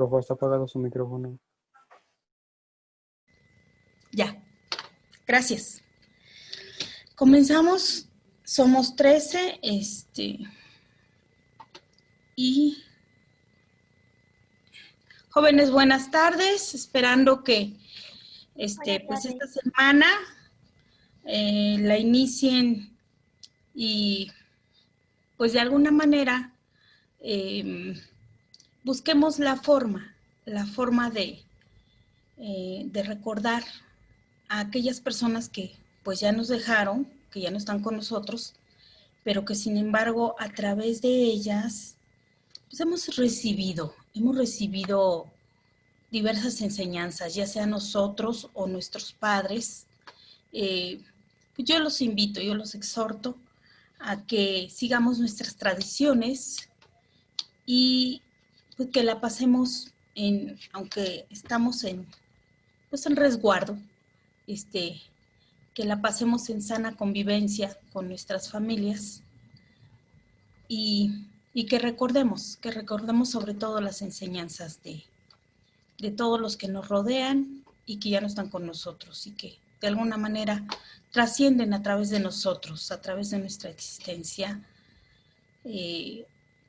micrófono, está apagado su micrófono. Ya, gracias. Comenzamos, somos 13, y jóvenes, buenas tardes, esperando que pues esta semana la inicien y pues de alguna manera busquemos la forma de recordar a aquellas personas que pues ya nos dejaron, que ya no están con nosotros, pero que sin embargo a través de ellas pues hemos recibido diversas enseñanzas, ya sea nosotros o nuestros padres. Pues yo los invito, yo los exhorto a que sigamos nuestras tradiciones y pues que la pasemos aunque estamos en resguardo, que la pasemos en sana convivencia con nuestras familias y que recordemos sobre todo las enseñanzas de todos los que nos rodean y que ya no están con nosotros y que de alguna manera trascienden a través de nosotros, a través de nuestra existencia.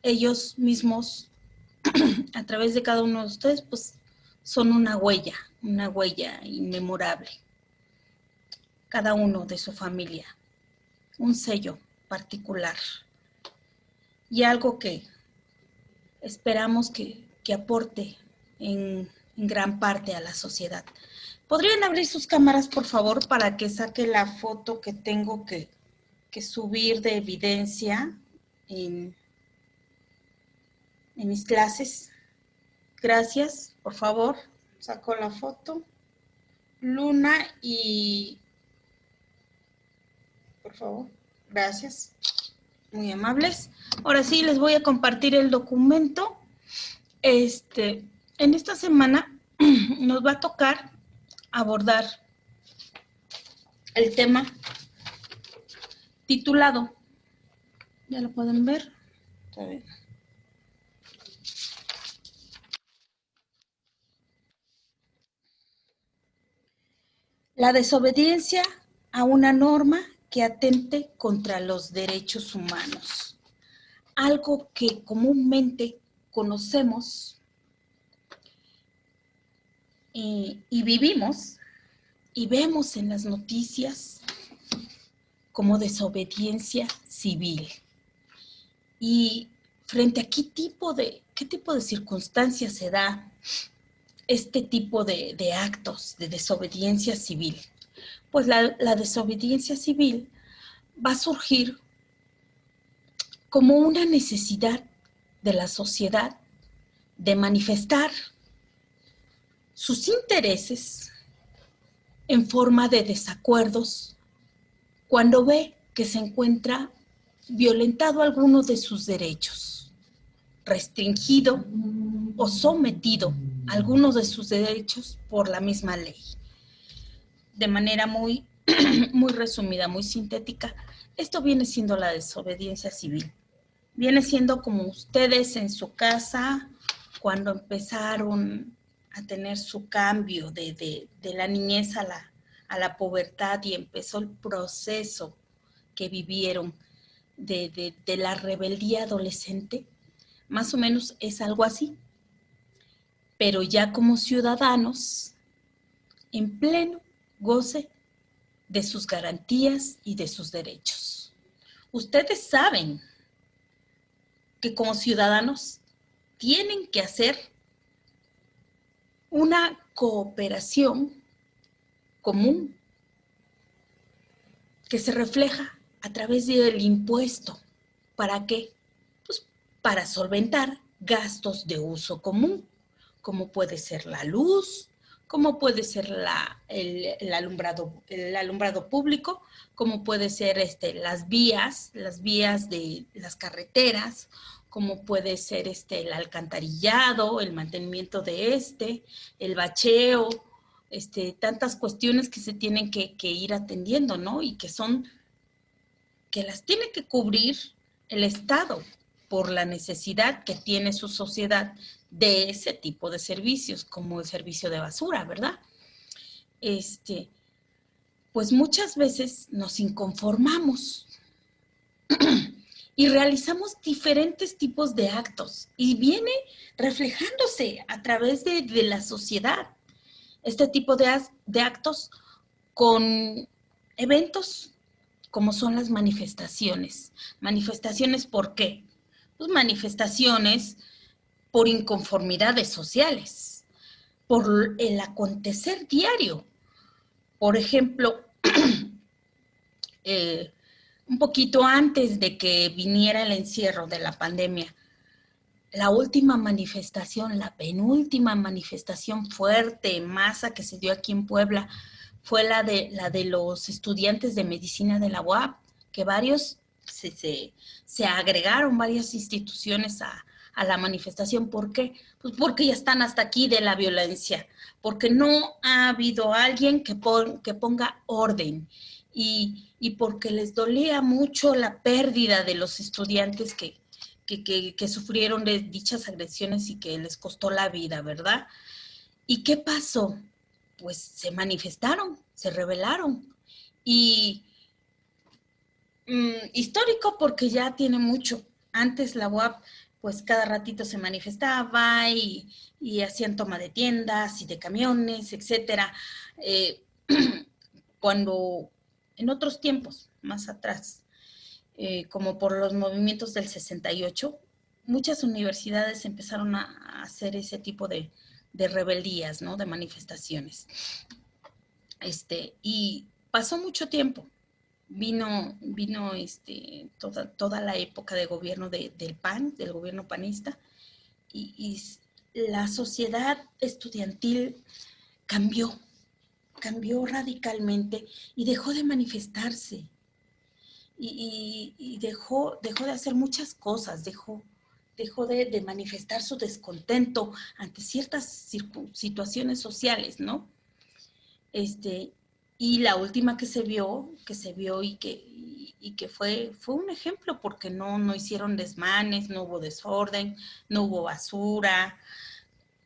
Ellos mismos, a través de cada uno de ustedes, pues son una huella inmemorable. Cada uno de su familia, un sello particular y algo que esperamos que aporte en gran parte a la sociedad. ¿Podrían abrir sus cámaras, por favor, para que saque la foto que tengo que subir de evidencia en mis clases? Gracias, por favor. Saco la foto. Luna y... Por favor, gracias. Muy amables. Ahora sí, les voy a compartir el documento. En esta semana nos va a tocar abordar el tema titulado, ¿ya lo pueden ver? Está bien. La desobediencia a una norma que atente contra los derechos humanos. Algo que comúnmente conocemos y vivimos y vemos en las noticias como desobediencia civil. Y frente a qué tipo de circunstancias se da este tipo de actos de desobediencia civil. Pues la desobediencia civil va a surgir como una necesidad de la sociedad de manifestar sus intereses en forma de desacuerdos cuando ve que se encuentra violentado alguno de sus derechos, restringido o sometido a algunos de sus derechos por la misma ley. De manera muy resumida, muy sintética, esto viene siendo la desobediencia civil. Viene siendo como ustedes en su casa, cuando empezaron a tener su cambio de la niñez a la pubertad y empezó el proceso que vivieron de la rebeldía adolescente, más o menos es algo así. Pero ya como ciudadanos, en pleno goce de sus garantías y de sus derechos. Ustedes saben que como ciudadanos tienen que hacer una cooperación común que se refleja a través del impuesto. ¿Para qué? Pues para solventar gastos de uso común, como puede ser la luz, como puede ser el alumbrado público, como puede ser las vías de las carreteras, como puede ser el alcantarillado, el mantenimiento de el bacheo, tantas cuestiones que se tienen que ir atendiendo, ¿no? Y que las tiene que cubrir el Estado por la necesidad que tiene su sociedad de ese tipo de servicios, como el servicio de basura, ¿verdad? Pues muchas veces nos inconformamos y realizamos diferentes tipos de actos y viene reflejándose a través de la sociedad este tipo de actos con eventos como son las manifestaciones. ¿Manifestaciones por qué? Pues manifestaciones por inconformidades sociales, por el acontecer diario. Por ejemplo, un poquito antes de que viniera el encierro de la pandemia, la última manifestación, la penúltima manifestación fuerte, masa que se dio aquí en Puebla, fue la de los estudiantes de medicina de la UAP, que varios se agregaron, varias instituciones a la manifestación. ¿Por qué? Pues porque ya están hasta aquí de la violencia, porque no ha habido alguien que ponga orden y porque les dolía mucho la pérdida de los estudiantes que sufrieron de dichas agresiones y que les costó la vida, ¿verdad? ¿Y qué pasó? Pues se manifestaron, se rebelaron. Y histórico porque ya tiene mucho. Antes la UAP, pues cada ratito se manifestaba y hacían toma de tiendas y de camiones, etcétera. Cuando en otros tiempos, más atrás, como por los movimientos del 68, muchas universidades empezaron a hacer ese tipo de rebeldías, ¿no? De manifestaciones. Y pasó mucho tiempo. Vino toda la época de gobierno del PAN, del gobierno panista, y la sociedad estudiantil cambió, cambió radicalmente y dejó de manifestarse. Y dejó de hacer muchas cosas, dejó de manifestar su descontento ante ciertas situaciones sociales, ¿no? Y la última que se vio y que fue un ejemplo porque no hicieron desmanes, no hubo desorden, no hubo basura,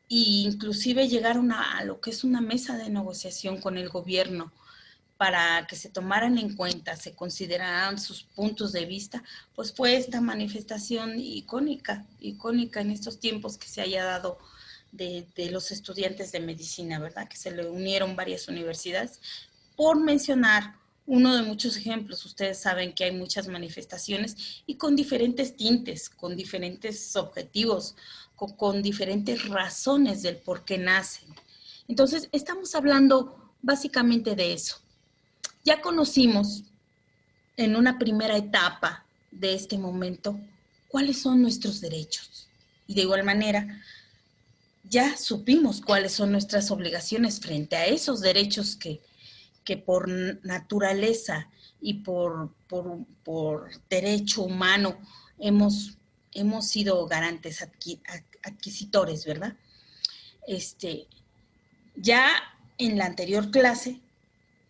e inclusive llegaron a lo que es una mesa de negociación con el gobierno para que se tomaran en cuenta, se consideraran sus puntos de vista, pues fue esta manifestación icónica en estos tiempos que se haya dado de los estudiantes de medicina, ¿verdad? Que se le unieron varias universidades. Por mencionar uno de muchos ejemplos, ustedes saben que hay muchas manifestaciones y con diferentes tintes, con diferentes objetivos, con diferentes razones del por qué nacen. Entonces, estamos hablando básicamente de eso. Ya conocimos en una primera etapa de este momento cuáles son nuestros derechos. Y de igual manera, ya supimos cuáles son nuestras obligaciones frente a esos derechos que por naturaleza y por derecho humano hemos sido garantes adquisitores, ¿verdad? Ya en la anterior clase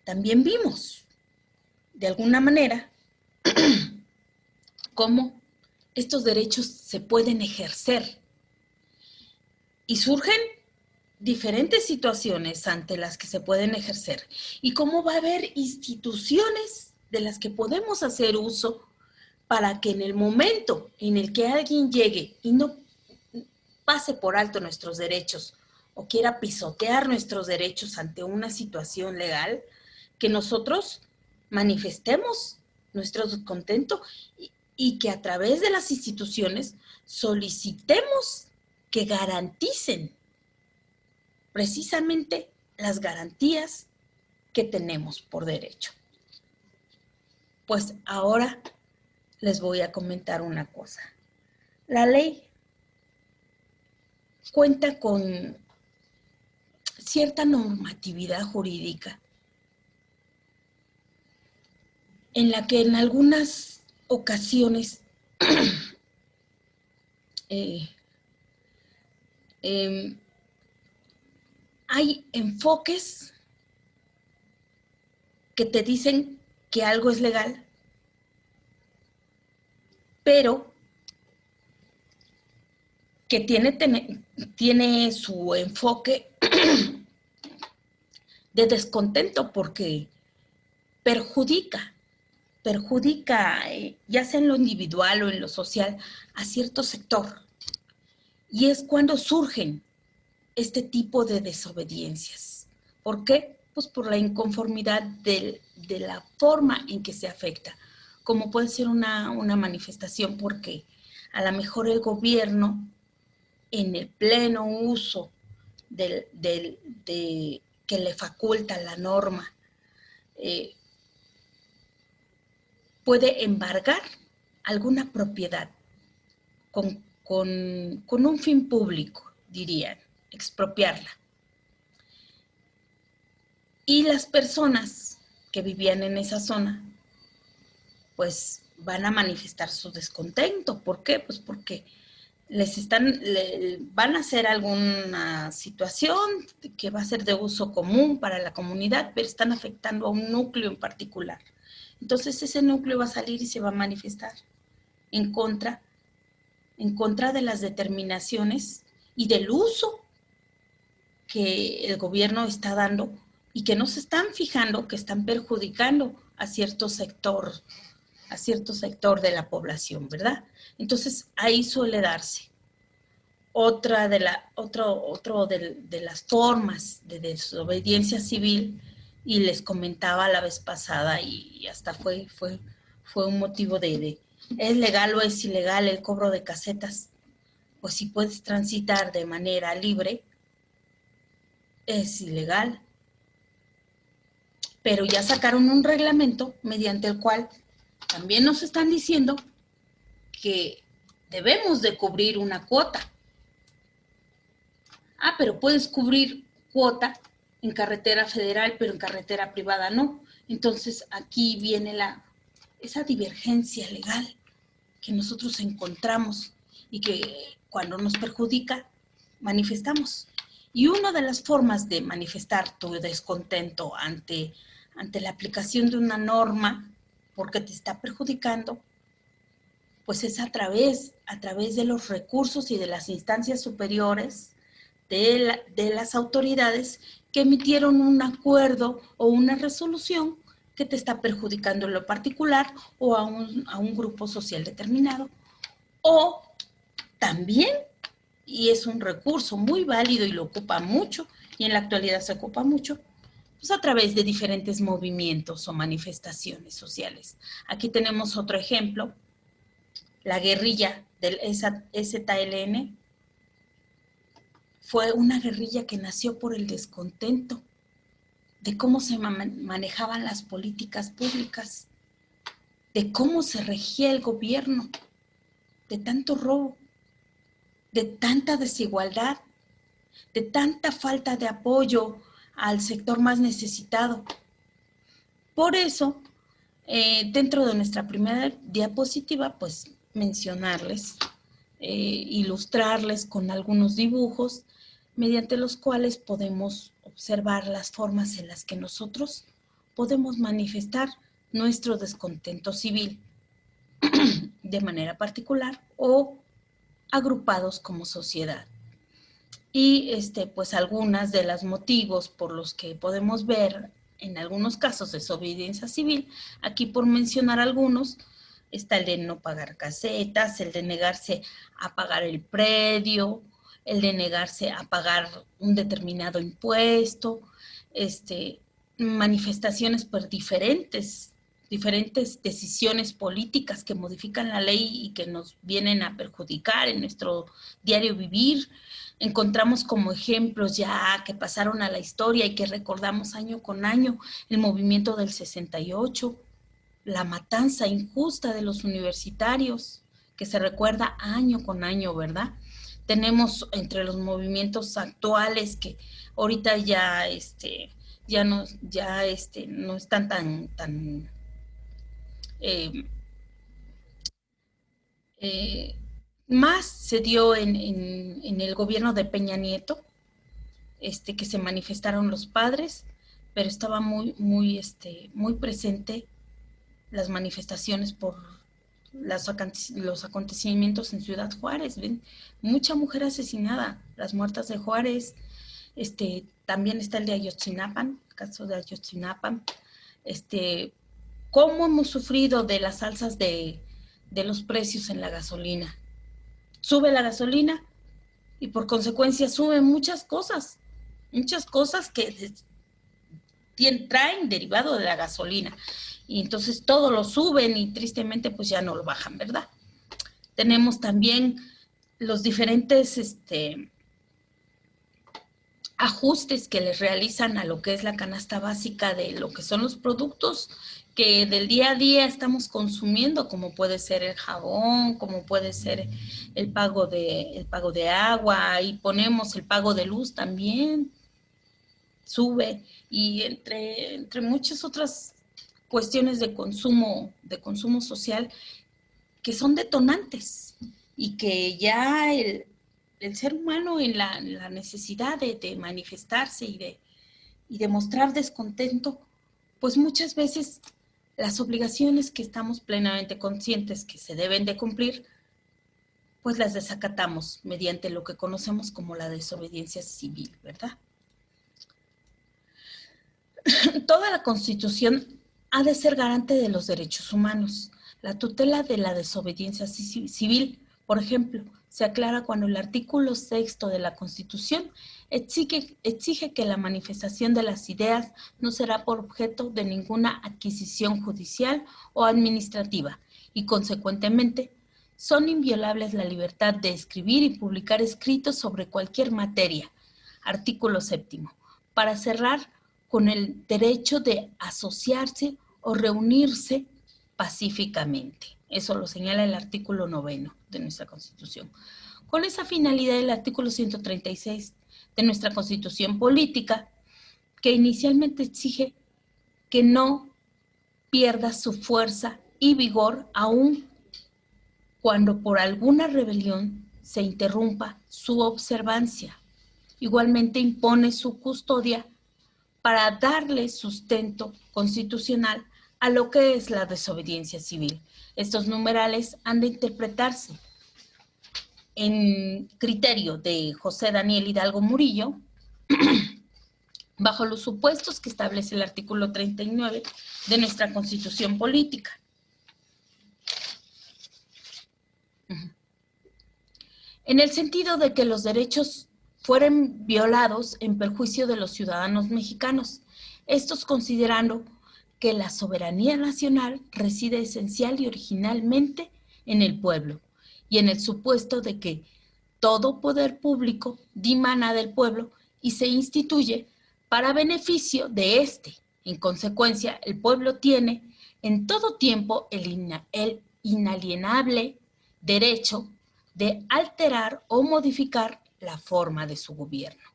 también vimos, de alguna manera, cómo estos derechos se pueden ejercer y surgen diferentes situaciones ante las que se pueden ejercer y cómo va a haber instituciones de las que podemos hacer uso para que en el momento en el que alguien llegue y no pase por alto nuestros derechos o quiera pisotear nuestros derechos ante una situación legal, que nosotros manifestemos nuestro descontento y que a través de las instituciones solicitemos que garanticen precisamente las garantías que tenemos por derecho. Pues ahora les voy a comentar una cosa. La ley cuenta con cierta normatividad jurídica en la que en algunas ocasiones hay enfoques que te dicen que algo es legal, pero que tiene su enfoque de descontento porque perjudica, ya sea en lo individual o en lo social, a cierto sector. Y es cuando surgen este tipo de desobediencias. ¿Por qué? Pues por la inconformidad de la forma en que se afecta. Como puede ser una manifestación porque a lo mejor el gobierno, en el pleno uso que le faculta la norma, eh, puede embargar alguna propiedad con un fin público, dirían, expropiarla. Y las personas que vivían en esa zona, pues van a manifestar su descontento. ¿Por qué? Pues porque van a hacer alguna situación que va a ser de uso común para la comunidad, pero están afectando a un núcleo en particular. Entonces ese núcleo va a salir y se va a manifestar en contra de las determinaciones y del uso que el gobierno está dando y que no se están fijando que están perjudicando a cierto sector de la población, ¿verdad? Entonces ahí suele darse otra de las formas de desobediencia civil, y les comentaba la vez pasada y hasta fue un motivo de ¿es legal o es ilegal el cobro de casetas? Pues si puedes transitar de manera libre, es ilegal. Pero ya sacaron un reglamento mediante el cual también nos están diciendo que debemos de cubrir una cuota. Ah, pero puedes cubrir cuota en carretera federal, pero en carretera privada no. Entonces aquí viene esa divergencia legal que nosotros encontramos y que cuando nos perjudica manifestamos. Y una de las formas de manifestar tu descontento ante la aplicación de una norma porque te está perjudicando, pues es a través de los recursos y de las instancias superiores de las autoridades que emitieron un acuerdo o una resolución que te está perjudicando en lo particular o a un grupo social determinado. O también, y es un recurso muy válido y lo ocupa mucho, y en la actualidad se ocupa mucho, pues a través de diferentes movimientos o manifestaciones sociales. Aquí tenemos otro ejemplo, la guerrilla del ZLN. Fue una guerrilla que nació por el descontento de cómo se manejaban las políticas públicas, de cómo se regía el gobierno, de tanto robo, de tanta desigualdad, de tanta falta de apoyo al sector más necesitado. Por eso, dentro de nuestra primera diapositiva, pues mencionarles, ilustrarles con algunos dibujos mediante los cuales podemos observar las formas en las que nosotros podemos manifestar nuestro descontento civil de manera particular o agrupados como sociedad. Y pues algunas de los motivos por los que podemos ver en algunos casos desobediencia civil, aquí por mencionar algunos, está el de no pagar casetas, el de negarse a pagar el predio, el de negarse a pagar un determinado impuesto, manifestaciones por diferentes decisiones políticas que modifican la ley y que nos vienen a perjudicar en nuestro diario vivir. Encontramos como ejemplos ya que pasaron a la historia y que recordamos año con año, el movimiento del 68, la matanza injusta de los universitarios, que se recuerda año con año, ¿verdad? Tenemos entre los movimientos actuales que ahorita ya no están tan más se dio en el gobierno de Peña Nieto, que se manifestaron los padres, pero estaba muy presente las manifestaciones por los acontecimientos en Ciudad Juárez, ven, mucha mujer asesinada, las muertas de Juárez, también está el de Ayotzinapan, el caso de Ayotzinapan, cómo hemos sufrido de las alzas de los precios en la gasolina. Sube la gasolina y por consecuencia suben muchas cosas que traen derivado de la gasolina. Y entonces todo lo suben y tristemente pues ya no lo bajan, ¿verdad? Tenemos también los diferentes ajustes que les realizan a lo que es la canasta básica de lo que son los productos que del día a día estamos consumiendo, como puede ser el jabón, como puede ser el pago de agua, y ponemos el pago de luz también, sube, y entre muchas otras cuestiones de consumo social que son detonantes y que ya el ser humano en la necesidad de manifestarse y de mostrar descontento, pues muchas veces las obligaciones que estamos plenamente conscientes que se deben de cumplir, pues las desacatamos mediante lo que conocemos como la desobediencia civil, ¿verdad? Toda la Constitución ha de ser garante de los derechos humanos. La tutela de la desobediencia civil, por ejemplo, se aclara cuando el artículo 6 de la Constitución exige que la manifestación de las ideas no será por objeto de ninguna adquisición judicial o administrativa y, consecuentemente, son inviolables la libertad de escribir y publicar escritos sobre cualquier materia. Artículo 7. Para cerrar, con el derecho de asociarse o reunirse pacíficamente. Eso lo señala el artículo 9 de nuestra Constitución. Con esa finalidad, el artículo 136 de nuestra Constitución Política, que inicialmente exige que no pierda su fuerza y vigor aun cuando por alguna rebelión se interrumpa su observancia. Igualmente impone su custodia para darle sustento constitucional a lo que es la desobediencia civil. Estos numerales han de interpretarse en criterio de José Daniel Hidalgo Murillo, bajo los supuestos que establece el artículo 39 de nuestra Constitución Política. En el sentido de que los derechos fueron violados en perjuicio de los ciudadanos mexicanos, estos considerando que la soberanía nacional reside esencial y originalmente en el pueblo, y en el supuesto de que todo poder público dimana del pueblo y se instituye para beneficio de éste. En consecuencia, el pueblo tiene en todo tiempo el inalienable derecho de alterar o modificar la forma de su gobierno.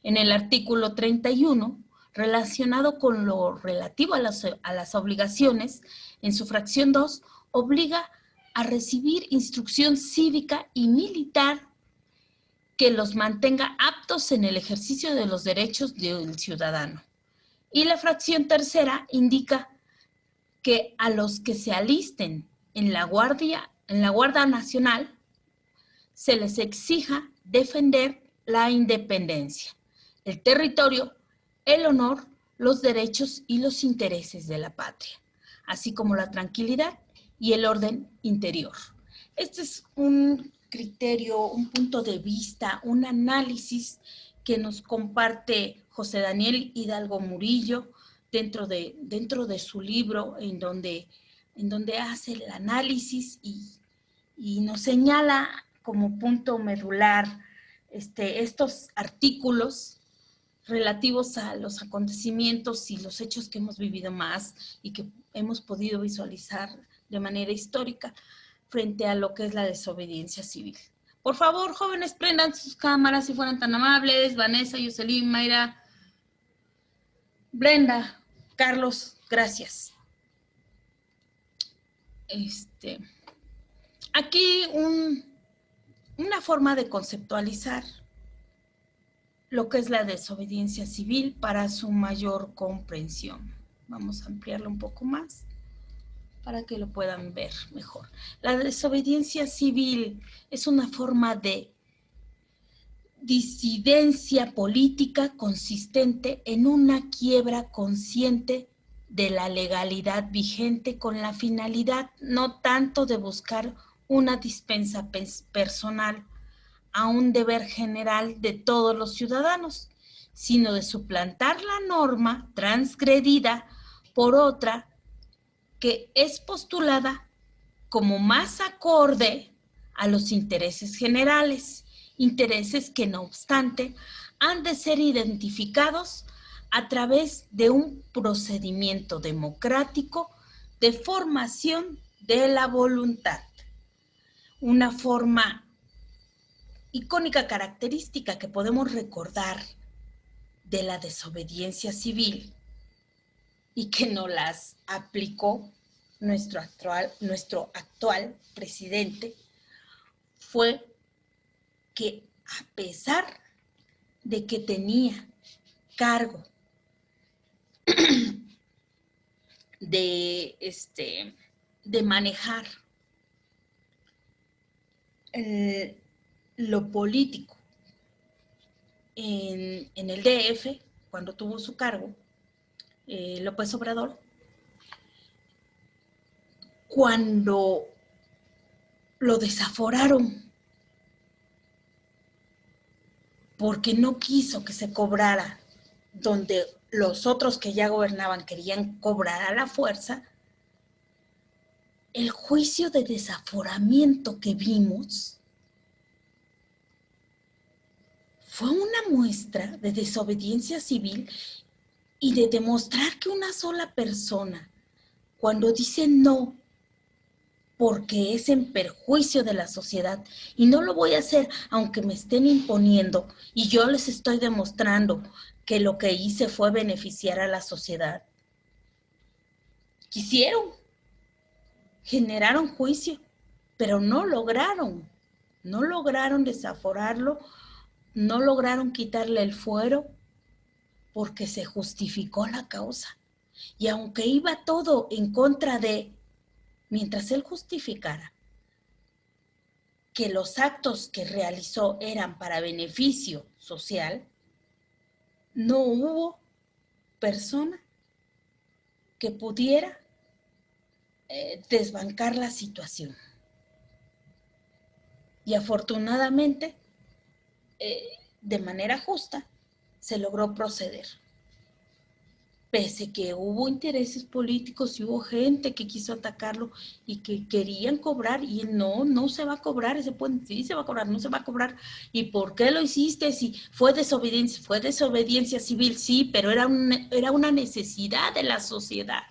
En el artículo 31, relacionado con lo relativo a las obligaciones, en su fracción 2, obliga a recibir instrucción cívica y militar que los mantenga aptos en el ejercicio de los derechos del ciudadano. Y la fracción tercera indica que a los que se alisten en la Guardia Nacional se les exija defender la independencia, el territorio, el honor, los derechos y los intereses de la patria, así como la tranquilidad y el orden interior. Este es un criterio, un punto de vista, un análisis que nos comparte José Daniel Hidalgo Murillo dentro de su libro, en donde hace el análisis y nos señala como punto medular estos artículos relativos a los acontecimientos y los hechos que hemos vivido más y que hemos podido visualizar de manera histórica frente a lo que es la desobediencia civil. Por favor, jóvenes, prendan sus cámaras si fueran tan amables. Vanessa, Yoselín, Mayra, Brenda, Carlos, gracias. Aquí una forma de conceptualizar lo que es la desobediencia civil para su mayor comprensión. Vamos a ampliarlo un poco más. para que lo puedan ver mejor. La desobediencia civil es una forma de disidencia política consistente en una quiebra consciente de la legalidad vigente con la finalidad no tanto de buscar una dispensa personal a un deber general de todos los ciudadanos, sino de suplantar la norma transgredida por otra que es postulada como más acorde a los intereses generales, intereses que no obstante han de ser identificados a través de un procedimiento democrático de formación de la voluntad. Una forma icónica característica que podemos recordar de la desobediencia civil y que no las aplicó nuestro actual presidente fue que a pesar de que tenía cargo de manejar lo político en el DF, cuando tuvo su cargo, López Obrador, cuando lo desaforaron porque no quiso que se cobrara donde los otros que ya gobernaban querían cobrar a la fuerza, el juicio de desaforamiento que vimos fue una muestra de desobediencia civil y de demostrar que una sola persona, cuando dice no, porque es en perjuicio de la sociedad, y no lo voy a hacer aunque me estén imponiendo, y yo les estoy demostrando que lo que hice fue beneficiar a la sociedad. Generaron juicio, pero no lograron desaforarlo, no lograron quitarle el fuero, porque se justificó la causa. Y aunque iba todo en contra de, mientras él justificara que los actos que realizó eran para beneficio social, no hubo persona que pudiera desbancar la situación. Y afortunadamente, de manera justa, se logró proceder. Pese que hubo intereses políticos y hubo gente que quiso atacarlo y que querían cobrar, y no se va a cobrar ese puente, sí se va a cobrar, no se va a cobrar. ¿Y por qué lo hiciste? Si fue desobediencia civil, sí, pero era una necesidad de la sociedad.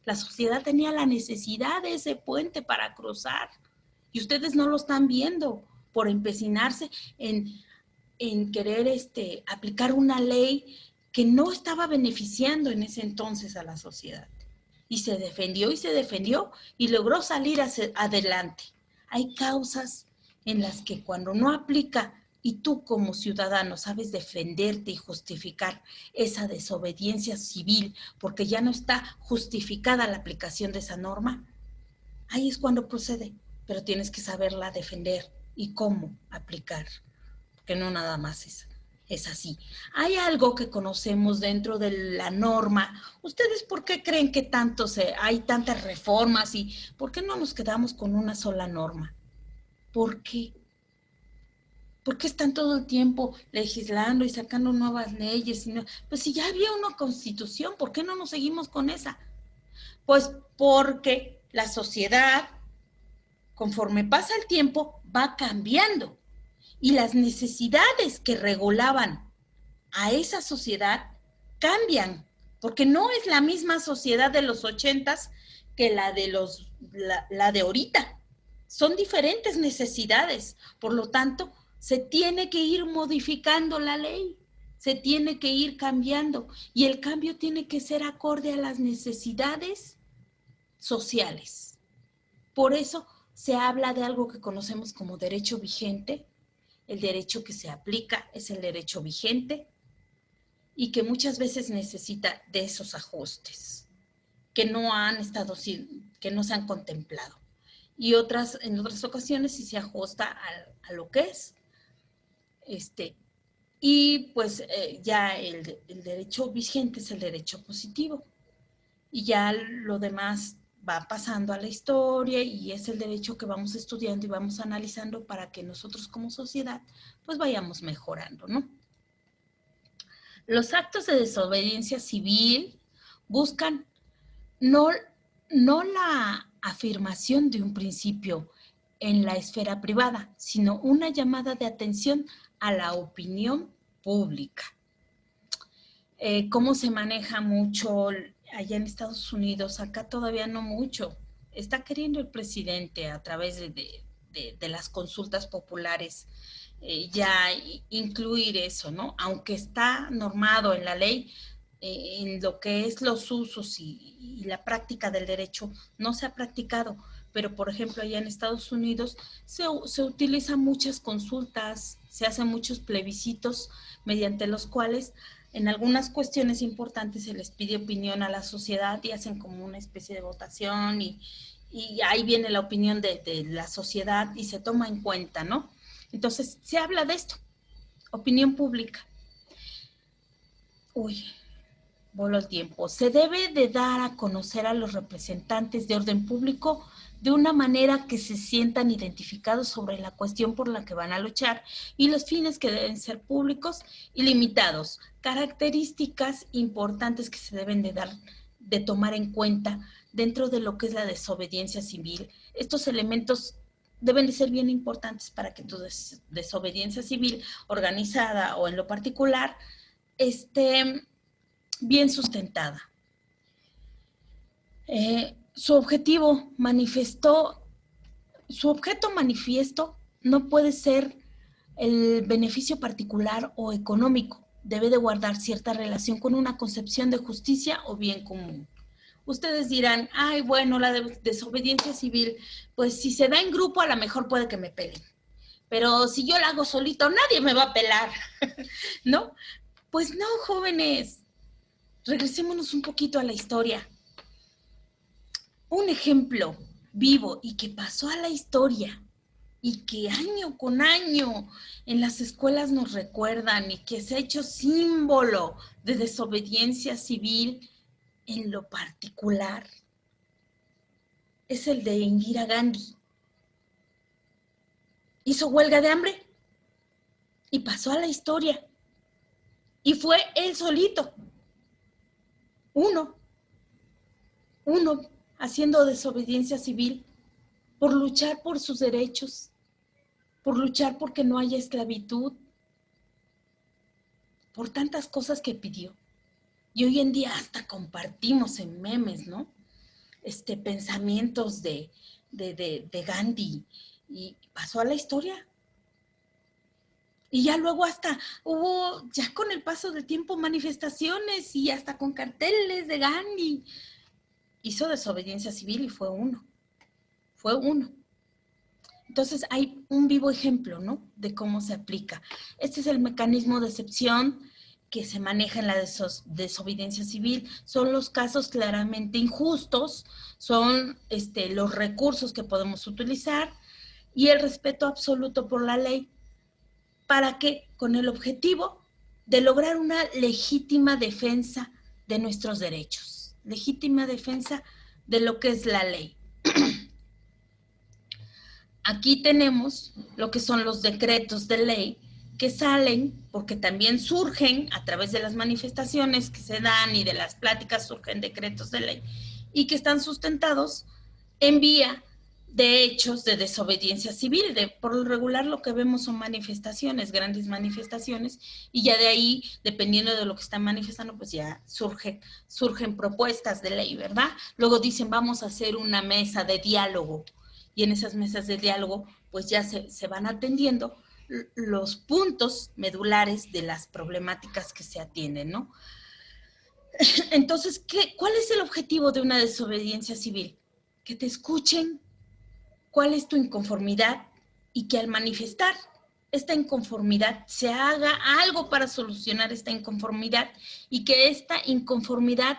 La sociedad tenía la necesidad de ese puente para cruzar, y ustedes no lo están viendo por empecinarse en querer aplicar una ley que no estaba beneficiando en ese entonces a la sociedad. Y se defendió y logró salir adelante. Hay causas en las que cuando no aplica y tú como ciudadano sabes defenderte y justificar esa desobediencia civil porque ya no está justificada la aplicación de esa norma, ahí es cuando procede, pero tienes que saberla defender y cómo aplicar, porque no nada más es así. Hay algo que conocemos dentro de la norma. ¿Ustedes por qué creen que hay tantas reformas y por qué no nos quedamos con una sola norma? ¿Por qué? ¿Por qué están todo el tiempo legislando y sacando nuevas leyes? Pues si ya había una constitución, ¿por qué no nos seguimos con esa? Pues porque la sociedad, conforme pasa el tiempo, va cambiando. Y las necesidades que regulaban a esa sociedad cambian, porque no es la misma sociedad de los 80s que la de ahorita. Son diferentes necesidades, por lo tanto, se tiene que ir modificando la ley, se tiene que ir cambiando, y el cambio tiene que ser acorde a las necesidades sociales. Por eso se habla de algo que conocemos como derecho vigente. El derecho que se aplica es el derecho vigente y que muchas veces necesita de esos ajustes que no han estado que no se han contemplado. Y en otras ocasiones sí se ajusta a lo que es. Y pues ya el derecho vigente es el derecho positivo. Y ya lo demás va pasando a la historia y es el derecho que vamos estudiando y vamos analizando para que nosotros como sociedad pues vayamos mejorando, ¿no? Los actos de desobediencia civil buscan no la afirmación de un principio en la esfera privada, sino una llamada de atención a la opinión pública. ¿Cómo se maneja mucho allá en Estados Unidos? Acá todavía no mucho. Está queriendo el presidente a través de las consultas populares ya incluir eso, ¿no? Aunque está normado en la ley, en lo que es los usos y la práctica del derecho, no se ha practicado. Pero, por ejemplo, allá en Estados Unidos se utilizan muchas consultas, se hacen muchos plebiscitos mediante los cuales en algunas cuestiones importantes se les pide opinión a la sociedad y hacen como una especie de votación y ahí viene la opinión de la sociedad y se toma en cuenta, ¿no? Entonces, se habla de esto, opinión pública. Uy, voló el tiempo. Se debe de dar a conocer a los representantes de orden público de una manera que se sientan identificados sobre la cuestión por la que van a luchar y los fines que deben ser públicos y limitados. Características importantes que se deben de tomar en cuenta dentro de lo que es la desobediencia civil. Estos elementos deben de ser bien importantes para que tu desobediencia civil organizada o en lo particular esté bien sustentada. Su objeto manifiesto no puede ser el beneficio particular o económico. Debe de guardar cierta relación con una concepción de justicia o bien común. Ustedes dirán, ay, bueno, la desobediencia civil, pues si se da en grupo a lo mejor puede que me peleen. Pero si yo la hago solito, nadie me va a pelar, ¿no? Pues no, jóvenes. Regresémonos un poquito a la historia. Un ejemplo vivo y que pasó a la historia y que año con año en las escuelas nos recuerdan y que se ha hecho símbolo de desobediencia civil en lo particular es el de Indira Gandhi. Hizo huelga de hambre y pasó a la historia. Y fue él solito, uno haciendo desobediencia civil por luchar por sus derechos, por luchar porque no haya esclavitud, por tantas cosas que pidió. Y hoy en día hasta compartimos en memes, ¿no? Pensamientos de Gandhi y pasó a la historia. Y ya luego hasta hubo, ya con el paso del tiempo, manifestaciones y hasta con carteles de Gandhi. Hizo desobediencia civil y fue uno. Entonces hay un vivo ejemplo, ¿no? De cómo se aplica. Este es el mecanismo de excepción que se maneja en la desobediencia civil. Son los casos claramente injustos, son los recursos que podemos utilizar y el respeto absoluto por la ley. ¿Para qué? Con el objetivo de lograr una legítima defensa de nuestros derechos, legítima defensa de lo que es la ley. Aquí tenemos lo que son los decretos de ley que salen, porque también surgen a través de las manifestaciones que se dan y de las pláticas surgen decretos de ley y que están sustentados en vía de hechos de desobediencia civil. Por lo regular lo que vemos son manifestaciones, grandes manifestaciones, y ya de ahí, dependiendo de lo que están manifestando, pues ya surgen propuestas de ley, ¿verdad? Luego dicen, vamos a hacer una mesa de diálogo, y en esas mesas de diálogo, pues ya se van atendiendo los puntos medulares de las problemáticas que se atienden, ¿no? Entonces, ¿cuál es el objetivo de una desobediencia civil? Que te escuchen cuál es tu inconformidad y que al manifestar esta inconformidad se haga algo para solucionar esta inconformidad y que esta inconformidad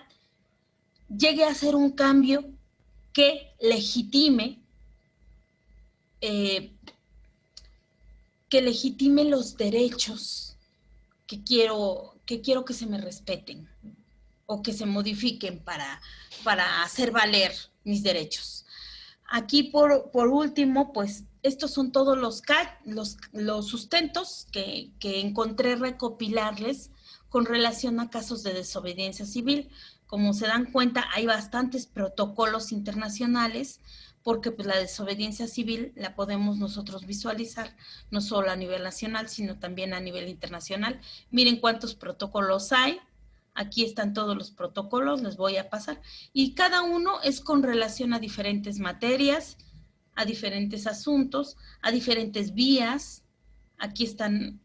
llegue a ser un cambio que legitime los derechos que quiero que se me respeten o que se modifiquen para hacer valer mis derechos. Aquí, por último, pues, estos son todos los sustentos que encontré recopilarles con relación a casos de desobediencia civil. Como se dan cuenta, hay bastantes protocolos internacionales porque pues, la desobediencia civil la podemos nosotros visualizar, no solo a nivel nacional, sino también a nivel internacional. Miren cuántos protocolos hay. Aquí están todos los protocolos, les voy a pasar. Y cada uno es con relación a diferentes materias, a diferentes asuntos, a diferentes vías. Aquí están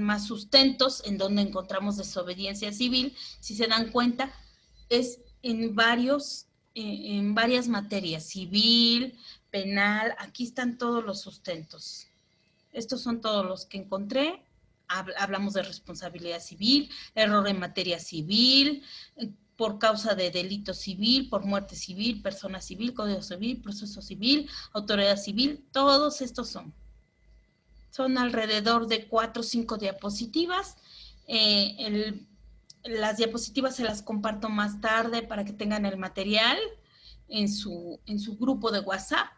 más sustentos en donde encontramos desobediencia civil. Si se dan cuenta, es en varias materias, civil, penal. Aquí están todos los sustentos. Estos son todos los que encontré. Hablamos de responsabilidad civil, error en materia civil, por causa de delito civil, por muerte civil, persona civil, código civil, proceso civil, autoridad civil. Todos estos son alrededor de 4 o 5 diapositivas. Las diapositivas se las comparto más tarde para que tengan el material en su grupo de WhatsApp.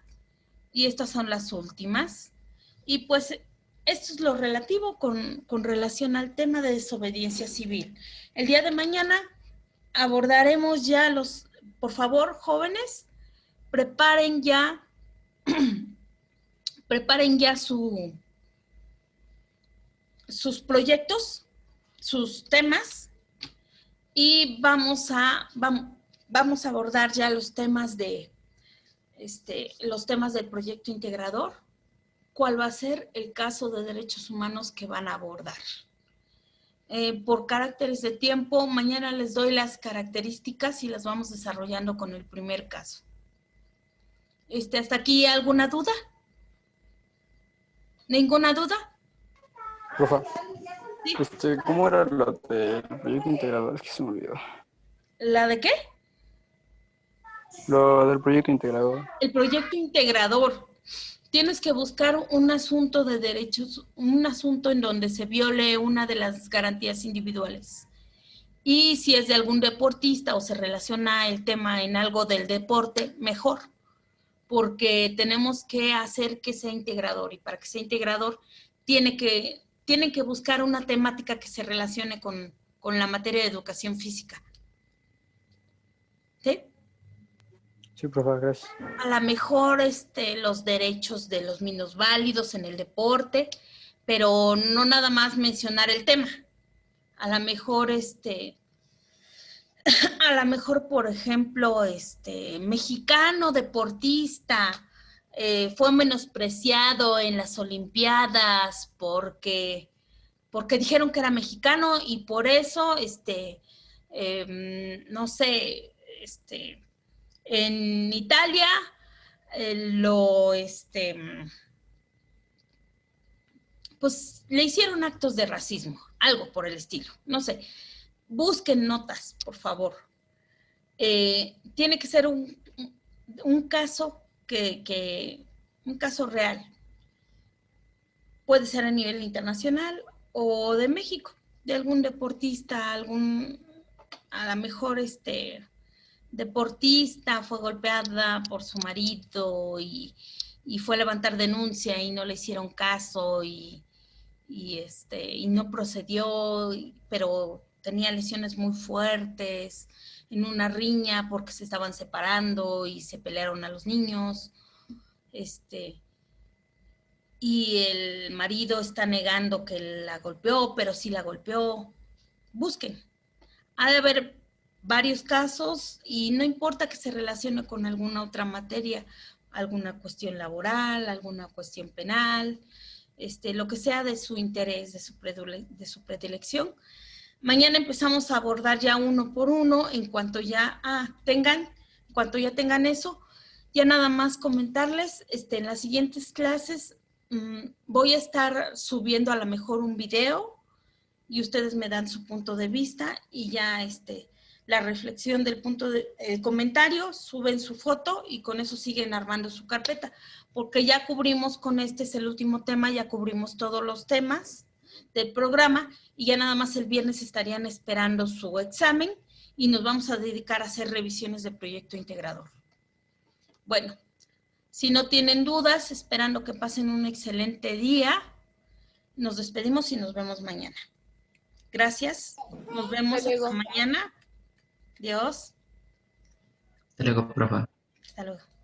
Y estas son las últimas. Y pues esto es lo relativo con relación al tema de desobediencia civil. El día de mañana abordaremos ya por favor, jóvenes, preparen ya sus proyectos, sus temas, y vamos a abordar ya los temas del proyecto integrador. ¿Cuál va a ser el caso de derechos humanos que van a abordar? Por caracteres de tiempo, mañana les doy las características y las vamos desarrollando con el primer caso. ¿Hasta aquí alguna duda? ¿Ninguna duda? Profa, ¿Sí? ¿Cómo era lo del proyecto integrador? Es que se me olvidó. ¿La de qué? Lo del proyecto integrador. El proyecto integrador. Tienes que buscar un asunto de derechos, un asunto en donde se viole una de las garantías individuales. Y si es de algún deportista o se relaciona el tema en algo del deporte, mejor, porque tenemos que hacer que sea integrador, y para que sea integrador tienen que buscar una temática que se relacione con la materia de educación física. ¿Sí? Sí, profe, gracias. A lo mejor los derechos de los minusválidos en el deporte, pero no nada más mencionar el tema. A lo mejor por ejemplo, mexicano deportista fue menospreciado en las Olimpiadas porque dijeron que era mexicano y por eso, no sé, en Italia pues le hicieron actos de racismo, algo por el estilo, no sé. Busquen notas, por favor. Tiene que ser un caso un caso real. Puede ser a nivel internacional o de México, de algún deportista, a lo mejor deportista fue golpeada por su marido y fue a levantar denuncia y no le hicieron caso y no procedió, pero tenía lesiones muy fuertes en una riña porque se estaban separando y se pelearon a los niños. Y el marido está negando que la golpeó, pero sí la golpeó. Busquen. Ha de haber varios casos y no importa que se relacione con alguna otra materia, alguna cuestión laboral, alguna cuestión penal, lo que sea de su interés, de su predilección. Mañana empezamos a abordar ya uno por uno en cuanto ya tengan eso. Ya nada más comentarles, en las siguientes clases voy a estar subiendo a lo mejor un video y ustedes me dan su punto de vista y ya la reflexión del punto de comentario, suben su foto y con eso siguen armando su carpeta, porque ya cubrimos con este, es el último tema, ya cubrimos todos los temas del programa y ya nada más el viernes estarían esperando su examen y nos vamos a dedicar a hacer revisiones de proyecto integrador. Bueno, si no tienen dudas, esperando que pasen un excelente día, nos despedimos y nos vemos mañana. Gracias, nos vemos hasta mañana. Adiós. Hasta luego, profe. Hasta luego.